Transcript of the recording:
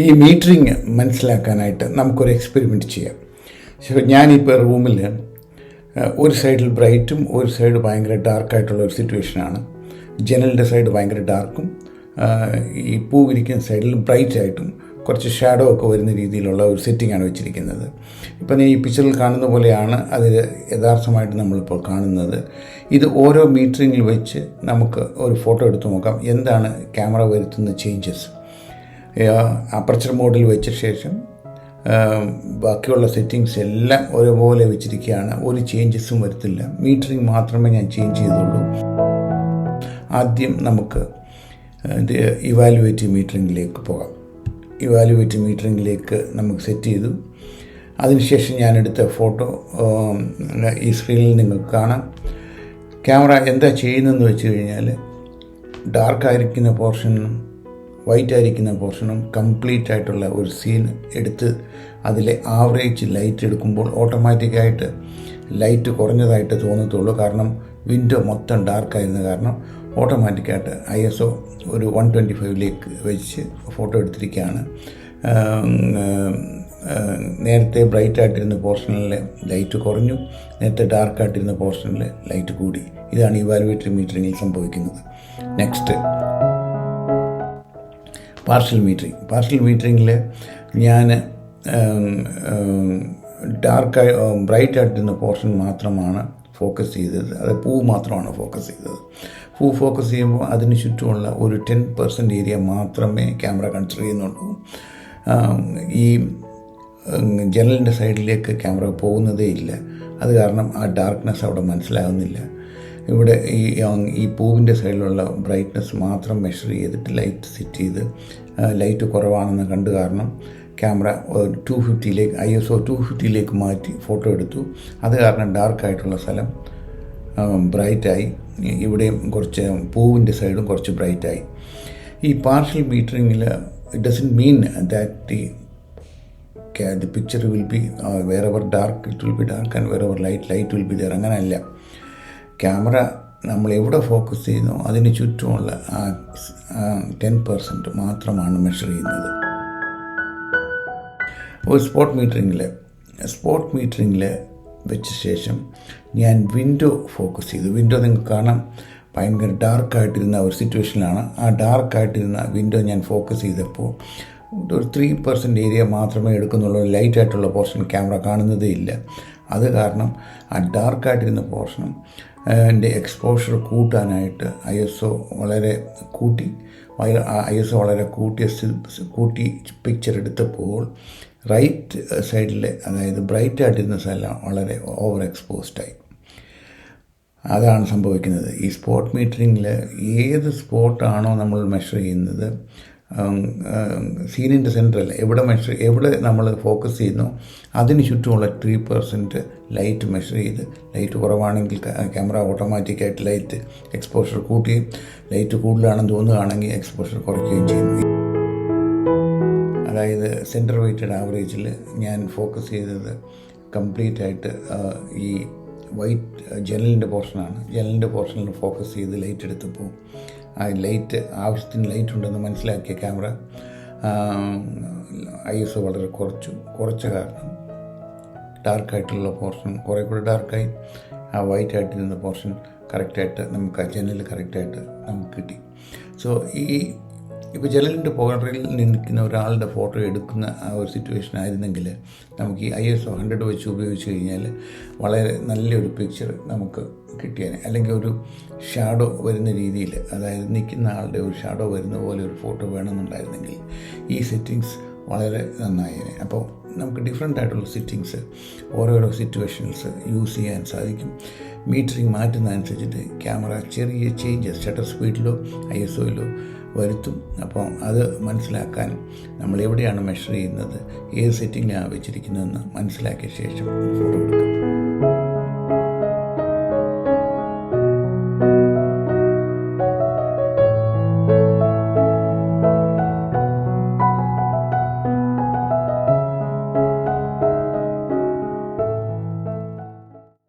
ഈ മീറ്ററിങ് മനസ്സിലാക്കാനായിട്ട് നമുക്കൊരു എക്സ്പെരിമെൻറ്റ് ചെയ്യാം. ഞാനിപ്പോൾ റൂമിൽ ഒരു സൈഡിൽ ബ്രൈറ്റും ഒരു സൈഡ് ഭയങ്കര ഡാർക്കായിട്ടുള്ള ഒരു സിറ്റുവേഷനാണ്. ജനലിൻ്റെ സൈഡ് ഭയങ്കര ഡാർക്കും ഈ പൂവിരിക്കുന്ന സൈഡിൽ ബ്രൈറ്റായിട്ടും കുറച്ച് ഷാഡോ ഒക്കെ വരുന്ന രീതിയിലുള്ള ഒരു സെറ്റിംഗാണ് വെച്ചിരിക്കുന്നത്. ഇപ്പം ഈ പിക്ചറിൽ കാണുന്ന പോലെയാണ് അത് യഥാർത്ഥമായിട്ട് നമ്മളിപ്പോൾ കാണുന്നത്. ഇത് ഓരോ മീറ്ററിങ്ങിൽ വെച്ച് നമുക്ക് ഒരു ഫോട്ടോ എടുത്ത് നോക്കാം എന്താണ് ക്യാമറ വരുത്തുന്ന ചേഞ്ചസ്. അപ്പർച്ചർ മോഡിൽ വെച്ച ശേഷം ബാക്കിയുള്ള സെറ്റിങ്സ് എല്ലാം ഒരുപോലെ വെച്ചിരിക്കുകയാണ്. ഒരു ചേഞ്ചസും വരുത്തില്ല. മീറ്ററിങ് മാത്രമേ ഞാൻ ചേഞ്ച് ചെയ്തുള്ളൂ. ആദ്യം നമുക്ക് ഇത് ഇവാലുവേറ്റ് മീറ്ററിങ്ങിലേക്ക് പോകാം. ഇവാലുവേറ്റ് മീറ്ററിങ്ങിലേക്ക് നമുക്ക് സെറ്റ് ചെയ്തു. അതിനുശേഷം ഞാനെടുത്ത ഫോട്ടോ ഈ സ്ക്രീനിൽ നിങ്ങൾക്ക് കാണാം. ക്യാമറ എന്താ ചെയ്യുന്നതെന്ന് വെച്ച് കഴിഞ്ഞാൽ ഡാർക്കായിരിക്കുന്ന പോർഷനും വൈറ്റ് ആയിരിക്കുന്ന പോർഷനും കംപ്ലീറ്റ് ആയിട്ടുള്ള ഒരു സീൻ എടുത്ത് അതിലെ ആവറേജ് ലൈറ്റ് എടുക്കുമ്പോൾ ഓട്ടോമാറ്റിക്കായിട്ട് ലൈറ്റ് കുറഞ്ഞതായിട്ട് തോന്നത്തുള്ളൂ. കാരണം വിൻഡോ മൊത്തം ഡാർക്കായിരുന്ന കാരണം ഓട്ടോമാറ്റിക്കായിട്ട് ISO ഒരു 125 വെച്ച് ഫോട്ടോ എടുത്തിരിക്കുകയാണ്. നേരത്തെ ബ്രൈറ്റായിട്ടിരുന്ന പോർഷനിൽ ലൈറ്റ് കുറഞ്ഞു, നേരത്തെ ഡാർക്കായിട്ടിരുന്ന പോർഷനിൽ ലൈറ്റ് കൂടി. ഇതാണ് ഇവാലുവേറ്ററി മീറ്ററിങ്ങിൽ സംഭവിക്കുന്നത്. നെക്സ്റ്റ് പാർഷ്യൽ മീറ്ററിങ്ങിൽ ഞാൻ ബ്രൈറ്റായിട്ടിരുന്ന പോർഷൻ മാത്രമാണ് ഫോക്കസ് ചെയ്തത്. അത് പൂ മാത്രമാണ് ഫോക്കസ് ചെയ്തത്. പൂ ഫോക്കസ് ചെയ്യുമ്പോൾ അതിന് ചുറ്റുമുള്ള ഒരു 10% ഏരിയ മാത്രമേ ക്യാമറ കൺസിഡർ ചെയ്യുന്നുള്ളൂ. ഈ ജനലിൻ്റെ സൈഡിലേക്ക് ക്യാമറ പോകുന്നതേ ഇല്ല. അത് കാരണം ആ ഡാർക്ക്നെസ് അവിടെ മനസ്സിലാകുന്നില്ല. ഇവിടെ ഈ പൂവിൻ്റെ സൈഡിലുള്ള ബ്രൈറ്റ്നെസ് മാത്രം മെഷർ ചെയ്തിട്ട് ലൈറ്റ് സെറ്റ് ചെയ്ത് ലൈറ്റ് കുറവാണെന്ന് കണ്ടു കാരണം ക്യാമറ 250 ISO 250 മാറ്റി ഫോട്ടോ എടുത്തു. അത് കാരണം ഡാർക്കായിട്ടുള്ള സ്ഥലം ബ്രൈറ്റായി. ഇവിടെയും കുറച്ച് പൂവിൻ്റെ സൈഡും കുറച്ച് ബ്രൈറ്റായി. ഈ പാർഷ്യൽ മീറ്ററിങ്ങിൽ it doesn't mean that the picture will be wherever dark it will be dark and wherever light will be there. അങ്ങനെയല്ല. ക്യാമറ നമ്മൾ എവിടെ ഫോക്കസ് ചെയ്യുന്നോ അതിന് ചുറ്റുമുള്ള 10% മാത്രമാണ് മെഷർ ചെയ്യുന്നത്. ഒരു സ്പോട്ട് മീറ്ററിങ്ങിൽ വെച്ച ശേഷം ഞാൻ വിൻഡോ ഫോക്കസ് ചെയ്തു. വിൻഡോ നിങ്ങൾക്ക് കാണാം ഭയങ്കര ഡാർക്കായിട്ടിരുന്ന ഒരു സിറ്റുവേഷനിലാണ്. ആ ഡാർക്കായിട്ടിരുന്ന വിൻഡോ ഞാൻ ഫോക്കസ് ചെയ്തപ്പോൾ ഒരു 3% ഏരിയ മാത്രമേ എടുക്കുന്നുള്ളൂ. ലൈറ്റായിട്ടുള്ള പോർഷൻ ക്യാമറ കാണുന്നതേ ഇല്ല. അത് കാരണം ആ ഡാർക്കായിട്ടിരുന്ന പോർഷനും എൻ്റെ എക്സ്പോഷർ കൂട്ടാനായിട്ട് ISO വളരെ കൂട്ടി പിക്ചർ എടുത്തപ്പോൾ റൈറ്റ് സൈഡിൽ, അതായത് ബ്രൈറ്റായിട്ടിരുന്ന സ്ഥലം വളരെ ഓവർ എക്സ്പോസ്ഡായി. അതാണ് സംഭവിക്കുന്നത്. ഈ സ്പോട്ട് മീറ്ററിങ്ങിൽ ഏത് സ്പോട്ടാണോ നമ്മൾ മെഷർ ചെയ്യുന്നത്, സീനിൻ്റെ സെൻറ്ററല്ല, എവിടെ നമ്മൾ ഫോക്കസ് ചെയ്യുന്നു അതിന് ചുറ്റുമുള്ള 3% ലൈറ്റ് മെഷർ ചെയ്ത് ലൈറ്റ് കുറവാണെങ്കിൽ ക്യാമറ ഓട്ടോമാറ്റിക്കായിട്ട് ലൈറ്റ് എക്സ്പോഷർ കൂട്ടുകയും ലൈറ്റ് കൂടുതലാണെന്ന് തോന്നുകയാണെങ്കിൽ എക്സ്പോഷർ കുറയ്ക്കുകയും ചെയ്യുന്നു. അതായത് സെൻറ്റർ വെയ്റ്റഡ് ആവറേജിൽ ഞാൻ ഫോക്കസ് ചെയ്തത് കംപ്ലീറ്റ് ആയിട്ട് ഈ വൈറ്റ് ജനലിൻ്റെ പോർഷനാണ്. ജനലിൻ്റെ പോർഷനിൽ ഫോക്കസ് ചെയ്ത് ലൈറ്റ് എടുത്തപ്പോൾ ആ ലൈറ്റ് ആവശ്യത്തിന് ലൈറ്റ് ഉണ്ടെന്ന് മനസ്സിലാക്കിയ ക്യാമറ ISO വളരെ കുറച്ച കാരണം ഡാർക്കായിട്ടുള്ള പോർഷൻ കുറേ കൂടെ ഡാർക്കായി. ആ വൈറ്റ് ആയിട്ടിരുന്ന പോർഷൻ കറക്റ്റായിട്ട് നമുക്ക് ആ ജനൽ കറക്റ്റായിട്ട് നമുക്ക് കിട്ടി. സോ ഇപ്പോൾ ജനലിൻ്റെ പോർട്ടറിൽ നിൽക്കുന്ന ഒരാളുടെ ഫോട്ടോ എടുക്കുന്ന ആ ഒരു സിറ്റുവേഷൻ ആയിരുന്നെങ്കിൽ നമുക്ക് ഈ ISO 100 വെച്ച് ഉപയോഗിച്ച് കഴിഞ്ഞാൽ വളരെ നല്ലൊരു പിക്ചർ നമുക്ക് കിട്ടിയേനെ. അല്ലെങ്കിൽ ഒരു ഷാഡോ വരുന്ന രീതിയിൽ, അതായത് നിൽക്കുന്ന ആളുടെ ഒരു ഷാഡോ വരുന്ന പോലെ ഒരു ഫോട്ടോ വേണമെന്നുണ്ടായിരുന്നെങ്കിൽ ഈ സെറ്റിങ്സ് വളരെ നന്നായേനെ. അപ്പോൾ നമുക്ക് ഡിഫറെൻ്റ് ആയിട്ടുള്ള സെറ്റിങ്സ് ഓരോരോ സിറ്റുവേഷൻസ് യൂസ് ചെയ്യാൻ സാധിക്കും. മീറ്ററിങ് മാറ്റുന്നതനുസരിച്ചിട്ട് ക്യാമറ ചെറിയ ചേഞ്ചസ് ഷട്ടർ സ്പീഡിലോ ISOയിലോ വരുത്തും. അപ്പോൾ അത് മനസ്സിലാക്കാൻ നമ്മൾ എവിടെയാണ് മെഷർ ചെയ്യുന്നത്, ഏത് സെറ്റിങ്ങിലാണ് വെച്ചിരിക്കുന്നതെന്ന് മനസ്സിലാക്കിയ ശേഷം ഫോട്ടോ എടുക്കും.